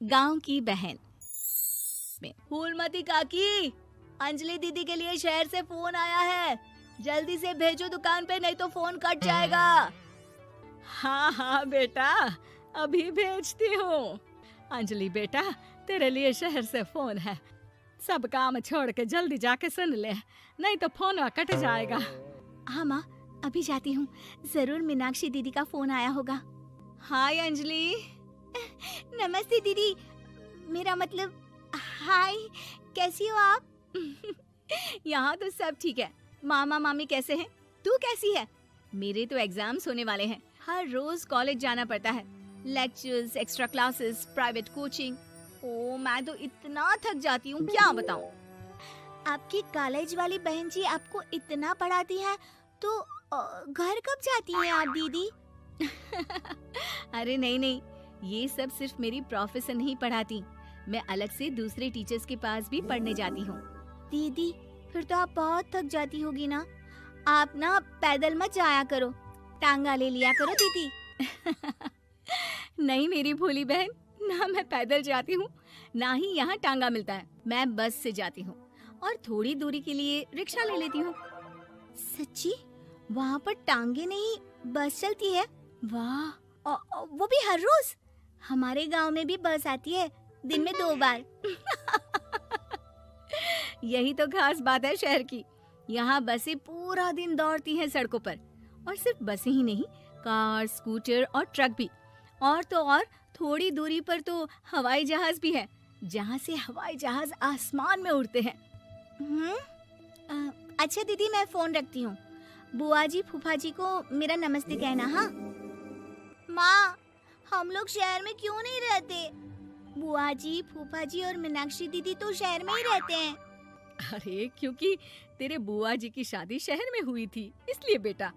गांव की बहन में। फूलमती काकी, अंजलि दीदी के लिए शहर से फोन आया है, जल्दी से भेजो दुकान पे, नहीं तो फोन कट जाएगा। हाँ हाँ बेटा, अभी भेजती हूँ। अंजलि बेटा, तेरे लिए शहर से फोन है, सब काम छोड़ के जल्दी जाके सुन ले, नहीं तो फोन कट जाएगा। हाँ माँ, अभी जाती हूँ, जरूर मीनाक्षी दीदी का फोन आया होगा। हाय अंजलि। नमस्ते दीदी, मेरा मतलब हाय, कैसी हो आप? यहाँ तो सब ठीक है। मामा मामी कैसे हैं? तू कैसी है? मेरे तो एग्जाम्स होने वाले हैं, हर रोज कॉलेज जाना पड़ता है, lectures, extra classes, private coaching. ओ मैं तो इतना थक जाती हूँ, क्या बताऊँ। आपकी कॉलेज वाली बहन जी आपको इतना पढ़ाती है, तो घर कब जाती हैं आप दीदी? अरे नहीं नहीं, ये सब सिर्फ मेरी प्रोफेसर नहीं पढ़ाती, मैं अलग से दूसरे टीचर्स के पास भी पढ़ने जाती हूँ। दीदी फिर तो आप बहुत थक जाती होगी ना, आप ना पैदल मत जाया करो, टांगा ले लिया करो दीदी। नहीं मेरी भोली बहन, ना मैं पैदल जाती हूँ, ना ही यहाँ टांगा मिलता है, मैं बस से जाती हूँ और थोड़ी दूरी के लिए रिक्शा ले लेती हूँ। सच्ची? वहाँ पर टांगे नहीं बस चलती है? वाह, वो भी हर रोज? हमारे गांव में भी बस आती है, दिन में 2 बार। यही तो खास बात है शहर की, यहाँ बसें पूरा दिन दौड़ती हैं सड़कों पर, और सिर्फ बसें ही नहीं, कार, स्कूटर और ट्रक भी, और तो और थोड़ी दूरी पर तो हवाई जहाज भी है, जहाँ से हवाई जहाज आसमान में उड़ते हैं। अच्छा दीदी, मैं फोन रखती हूँ, बुआ जी फूफा जी को मेरा नमस्ते कहना। हाँ माँ, हम लोग शहर में क्यों नहीं रहते? बुआ जी, फूफा जी और मीनाक्षी दीदी तो शहर में ही रहते हैं। अरे क्योंकि तेरे बुआ जी की शादी शहर में हुई थी, इसलिए बेटा।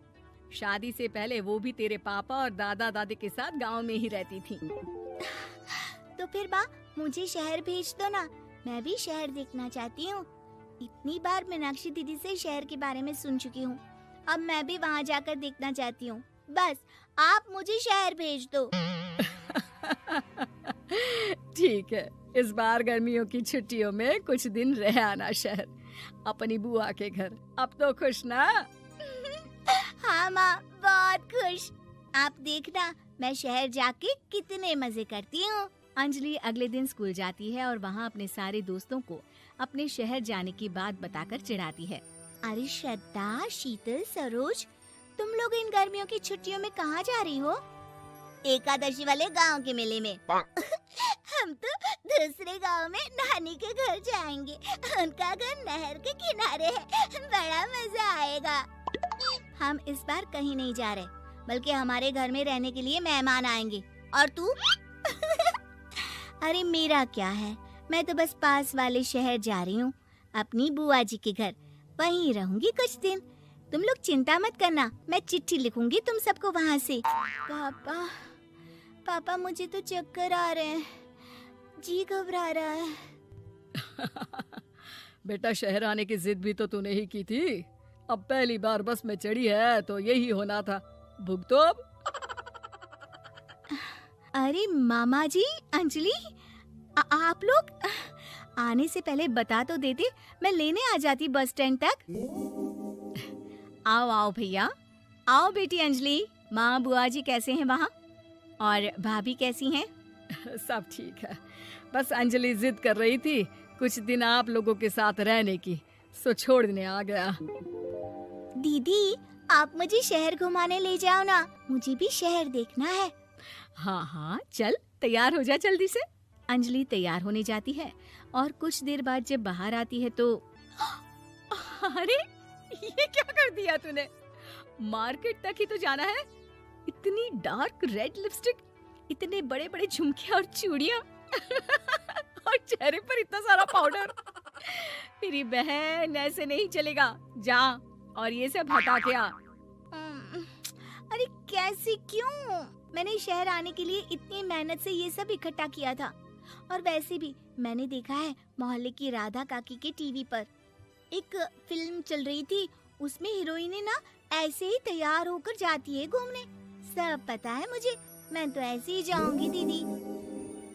शादी से पहले वो भी तेरे पापा और दादा दादी के साथ गांव में ही रहती थी। तो फिर बा, मुझे शहर भेज दो ना, मैं भी शहर देखना चाहती हूँ। इतनी बार मीनाक्षी दीदी से शहर के बारे में सुन चुकी हूँ, अब मैं भी वहाँ जाकर देखना चाहती हूँ। बस आप मुझे शहर भेज दो। ठीक है, इस बार गर्मियों की छुट्टियों में कुछ दिन रह आना शहर, अपनी बुआ के घर। अब तो खुश ना? हाँ माँ, बहुत खुश। आप देखना मैं शहर जाके कितने मजे करती हूँ। अंजलि अगले दिन स्कूल जाती है और वहाँ अपने सारे दोस्तों को अपने शहर जाने की बात बताकर चिढ़ाती है। अरे श्रद्धा, शीतल, सरोज, तुम लोग इन गर्मियों की छुट्टियों में कहाँ जा रही हो? एकादशी वाले गांव के मेले में। हम तो दूसरे गांव में नानी के घर जाएंगे, उनका घर नहर के किनारे है, बड़ा मजा आएगा। हम इस बार कहीं नहीं जा रहे, बल्कि हमारे घर में रहने के लिए मेहमान आएंगे। और तू? अरे मेरा क्या है, मैं तो बस पास वाले शहर जा रही हूँ, अपनी बुआ जी के घर, वहीं रहूंगी कुछ दिन। तुम लोग चिंता मत करना, मैं चिट्ठी लिखूंगी तुम सबको वहाँ से। पापा मुझे तो चक्कर आ रहे हैं, जी घबरा रहा है। बेटा, शहर आने की जिद भी तो तूने ही की थी, अब पहली बार बस में चढ़ी है तो यही होना था, भुगतो अब। अरे मामा जी, अंजलि, आप लोग आने से पहले बता तो देते, मैं लेने आ जाती बस स्टैंड तक। आओ आओ भैया, आओ बेटी अंजलि। माँ बुआ जी कैसे हैं वहाँ, और भाभी कैसी हैं? सब ठीक है, बस अंजलि जिद कर रही थी कुछ दिन आप लोगों के साथ रहने की, सो छोड़ने आ गया। दीदी, आप मुझे शहर घुमाने ले जाओ ना, मुझे भी शहर देखना है। हाँ हाँ चल, तैयार हो जा जल्दी से। अंजलि तैयार होने जाती है और कुछ देर बाद जब बाहर आती है तो अरे ये क्या कर दिया तूने, मार्केट तक ही तो जाना है, इतनी डार्क रेड लिपस्टिक, इतने बड़े बड़े झुमके और चूड़ियां और चेहरे पर इतना सारा पाउडर। मेरी बहन, ऐसे नहीं चलेगा, जा और ये सब हटा के आ। अरे कैसे, क्यों? मैंने शहर आने के लिए इतनी मेहनत से ये सब इकट्ठा किया था, और वैसे भी मैंने देखा है मोहल्ले की राधा काकी के टीवी पर एक फिल्म चल रही थी, उसमें हीरोइनें ना ऐसे ही तैयार होकर जाती है घूमने। सब पता है मुझे, मैं तो ऐसे ही जाऊंगी दीदी।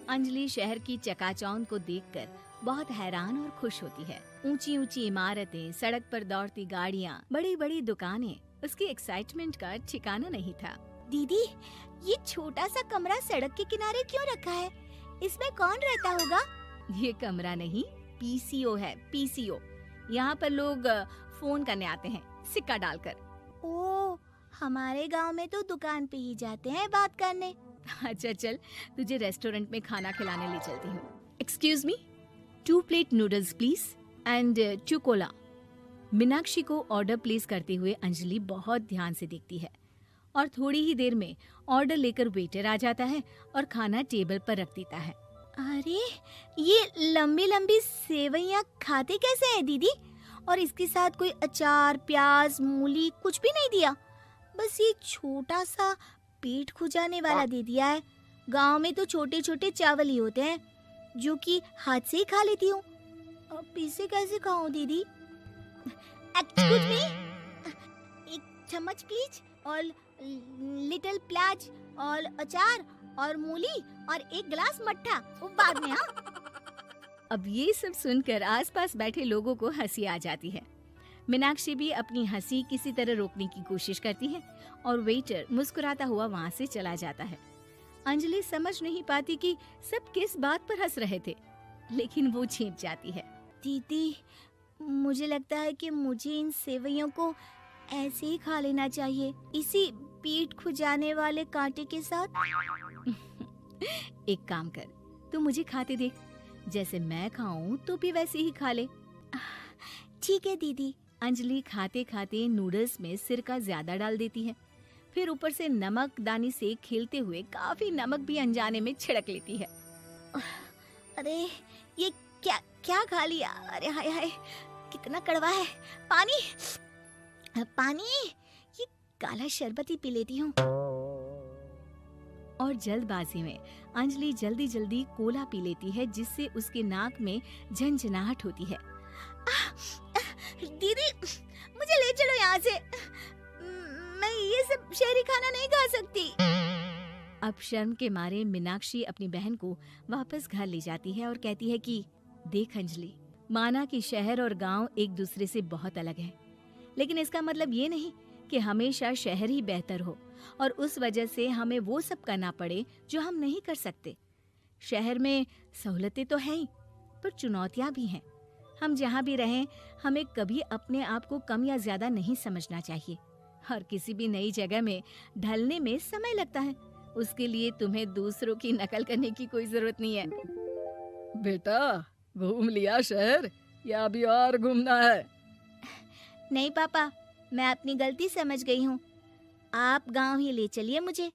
अंजलि शहर की चकाचौंध को देखकर बहुत हैरान और खुश होती है। ऊंची ऊंची इमारतें, सड़क पर दौड़ती गाड़ियाँ, बड़ी बड़ी दुकानें, उसकी एक्साइटमेंट का ठिकाना नहीं था। दीदी, ये छोटा सा कमरा सड़क के किनारे क्यों रखा है? इसमें कौन रहता होगा? ये कमरा नहीं, पीसीओ है, पीसीओ। यहाँ पर लोग फोन करने आते हैं, सिक्का डालकर। ओ, हमारे गांव में तो दुकान पे ही जाते हैं बात करने। अच्छा चल, तुझे रेस्टोरेंट में खाना खिलाने ले चलती हूँ। Excuse me, 2 plate noodles please and 2 Cola. Meenakshi को ऑर्डर प्लेस करते हुए अंजलि बहुत ध्यान से देखती है और थोड़ी ही देर में ऑर्डर लेकर वेटर आ जाता है और खाना टेबल पर रख देता है। अरे, ये लंबी लंबी सेवइयाँ खाते कैसे हैं दीदी? और इसके साथ कोई अचार, प्याज, मूली कुछ भी नहीं दिया, बस ये छोटा सा पेट खुजाने वाला दे दिया है। गांव में तो छोटे छोटे चावल ही होते हैं जो कि हाथ से ही खा लेती हूँ। अब इसे कैसे खाऊं दीदी? एक्सक्यूज मी, एक चम्मच प्लीज, और लिटिल प्याज और अचार और मूली और एक गिलास मट्ठा, वो बाद में। हाँ, अब ये सब सुनकर आसपास बैठे लोगों को हंसी आ जाती है। मीनाक्षी भी अपनी हंसी किसी तरह रोकने की कोशिश करती है और वेटर मुस्कुराता हुआ वहाँ से चला जाता है। अंजलि समझ नहीं पाती कि सब किस बात पर हंस रहे थे, लेकिन वो छिप जाती है। दीदी, मुझे लगता है कि मुझे इन सेवइयों को ऐसे ही खा लेना चाहिए, इसी पेट खुजाने वाले कांटे के साथ। एक काम कर, तू मुझे खाते देख, जैसे मैं खाऊं तो भी वैसे ही खा ले। ठीक है दीदी। अंजलि खाते खाते नूडल्स में सिरका ज्यादा डाल देती है, फिर ऊपर से नमक दानी से खेलते हुए काफी नमक भी अनजाने में छिड़क लेती है। अरे, ये क्या क्या खा लिया? अरे हाय हाय, कितना कड़वा है। पानी पानी, ये काला शरबत ही पी लेती हूँ। और जल्दबाजी में अंजलि जल्दी जल्दी कोला पी लेती है, जिससे उसके नाक में झंझनाहट होती है। दीदी, मुझे ले चलो यहाँ से। मैं ये सब शहरी खाना नहीं खा सकती। अब शर्म के मारे मीनाक्षी अपनी बहन को वापस घर ले जाती है और कहती है कि देख अंजलि, माना कि शहर और गांव एक दूसरे से बहुत अलग है, लेकिन इसका मतलब ये नहीं कि हमेशा शहर ही बेहतर हो और उस वजह से हमें वो सब करना पड़े जो हम नहीं कर सकते। शहर में सहूलतें तो हैं ही, पर चुनौतियां भी हैं। हम जहाँ भी रहें, हमें कभी अपने आप को कम या ज्यादा नहीं समझना चाहिए। और किसी भी नई जगह में ढलने में समय लगता है, उसके लिए तुम्हें दूसरों की नकल करने की कोई जरूरत नहीं है। बेटा, घूम लिया शहर या अभी और घूमना है? नहीं पापा, मैं अपनी गलती समझ गई हूँ। आप गांव ही ले चलिए मुझे।